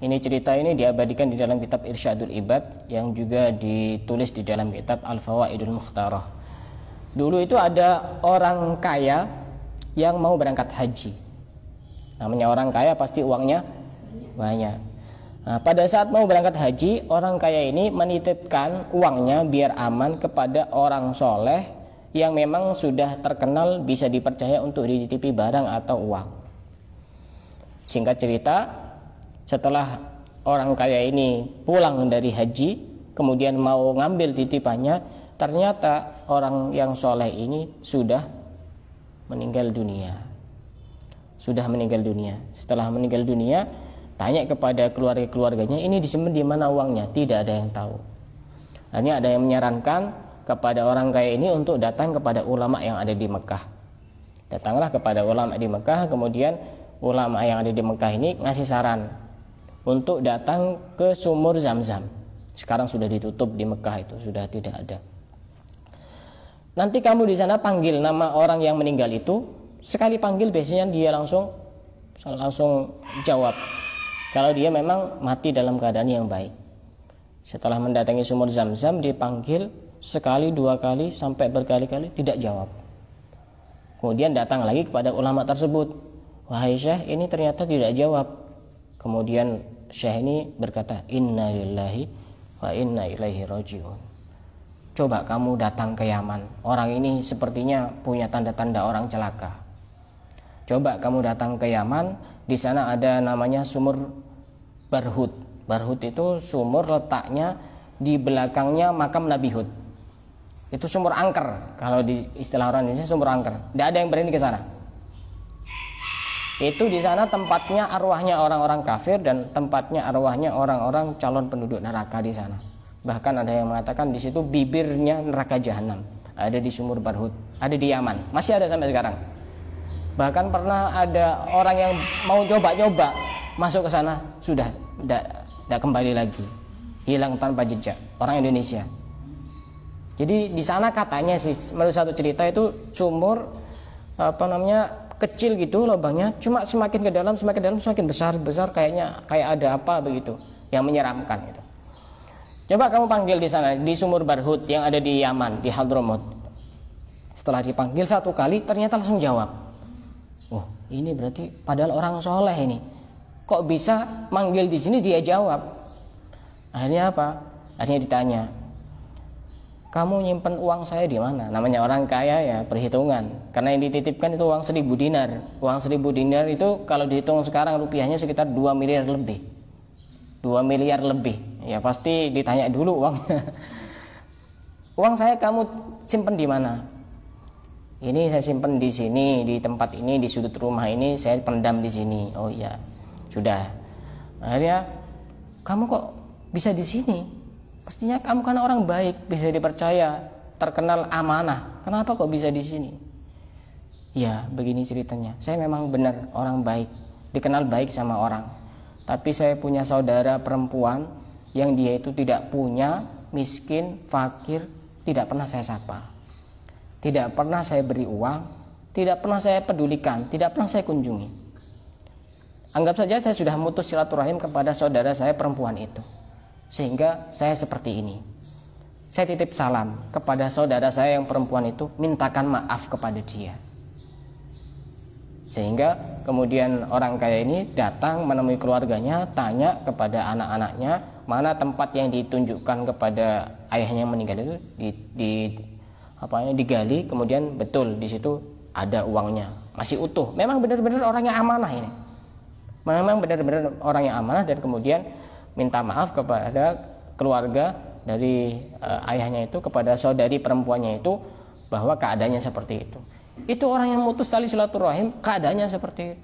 Ini cerita ini diabadikan di dalam kitab Irsyadul Ibad yang juga ditulis di dalam kitab Al-Fawaidul Mukhtarah. Dulu itu ada orang kaya yang mau berangkat haji. Namanya orang kaya pasti uangnya banyak. Nah, pada saat mau berangkat haji, orang kaya ini menitipkan uangnya biar aman kepada orang soleh yang memang sudah terkenal bisa dipercaya untuk dititipi barang atau uang. Singkat cerita, setelah orang kaya ini pulang dari haji, kemudian mau ngambil titipannya, ternyata orang yang soleh ini sudah meninggal dunia. Setelah meninggal dunia, tanya kepada keluarga-keluarganya, ini disimpan di mana uangnya? Tidak ada yang tahu. Hanya ada yang menyarankan kepada orang kaya ini untuk datang kepada ulama yang ada di Mekah. Datanglah kepada ulama di Mekah, kemudian ulama yang ada di Mekah ini ngasih saran untuk datang ke sumur Zam-Zam. Sekarang sudah ditutup di Mekah, itu sudah tidak ada. Nanti kamu di sana panggil nama orang yang meninggal itu. Sekali panggil biasanya dia langsung jawab kalau dia memang mati dalam keadaan yang baik. Setelah mendatangi sumur Zam-Zam, dipanggil sekali, dua kali, sampai berkali-kali tidak jawab. Kemudian datang lagi kepada ulama tersebut, wahai Syekh, ini ternyata tidak jawab. Kemudian Syekh ini berkata, inna lillahi wa inna ilaihi rajiun. Coba kamu datang ke Yaman, orang ini sepertinya punya tanda-tanda orang celaka. Coba kamu datang ke Yaman, di sana ada namanya sumur Barhut. Barhut itu sumur, letaknya di belakangnya makam Nabi Hud. Itu sumur angker, kalau di istilah orang Indonesia sumur angker. Tidak ada yang berani ke sana. Itu di sana tempatnya arwahnya orang-orang kafir dan tempatnya arwahnya orang-orang calon penduduk neraka di sana. Bahkan ada yang mengatakan di situ bibirnya neraka jahanam. Ada di sumur Barhut, ada di Yaman, masih ada sampai sekarang. Bahkan pernah ada orang yang mau coba-coba masuk ke sana, sudah tidak kembali lagi, hilang tanpa jejak. Orang Indonesia. Jadi di sana katanya sih, menurut satu cerita itu sumur kecil gitu lubangnya, cuma semakin ke dalam semakin besar kayak ada apa begitu yang menyeramkan gitu. Coba kamu panggil di sana, di sumur Barhut yang ada di Yaman, di Hadramut. Setelah dipanggil satu kali, ternyata langsung jawab. Oh, ini berarti padahal orang soleh ini. Kok bisa manggil di sini dia jawab? Akhirnya apa? Akhirnya ditanya, kamu nyimpen uang saya di mana? Namanya orang kaya ya, perhitungan. Karena yang dititipkan itu uang 1.000 dinar. Uang 1.000 dinar itu kalau dihitung sekarang rupiahnya sekitar 2 miliar lebih. 2 miliar lebih. Ya pasti ditanya dulu uang. Uang saya kamu simpen di mana? Ini saya simpen di sini, di tempat ini, di sudut rumah ini, saya pendam di sini. Oh iya, sudah. Akhirnya, kamu kok bisa di sini? Pastinya kamu kan orang baik, bisa dipercaya, terkenal amanah. Kenapa kok bisa di sini? Ya, begini ceritanya. Saya memang benar orang baik, dikenal baik sama orang. Tapi saya punya saudara perempuan yang dia itu tidak punya, miskin, fakir, tidak pernah saya sapa. Tidak pernah saya beri uang, tidak pernah saya pedulikan, tidak pernah saya kunjungi. Anggap saja saya sudah memutus silaturahim kepada saudara saya perempuan itu. Sehingga saya seperti ini. Saya titip salam kepada saudara saya yang perempuan itu, mintakan maaf kepada dia. Sehingga kemudian orang kaya ini datang menemui keluarganya, tanya kepada anak-anaknya, mana tempat yang ditunjukkan kepada ayahnya yang meninggal itu digali, kemudian betul di situ ada uangnya, masih utuh. Memang benar-benar orang yang amanah ini. Memang benar-benar orang yang amanah, dan kemudian minta maaf kepada keluarga dari ayahnya itu, kepada saudari perempuannya itu, bahwa keadaannya seperti itu. Itu orang yang memutus tali silaturahim, keadaannya seperti itu.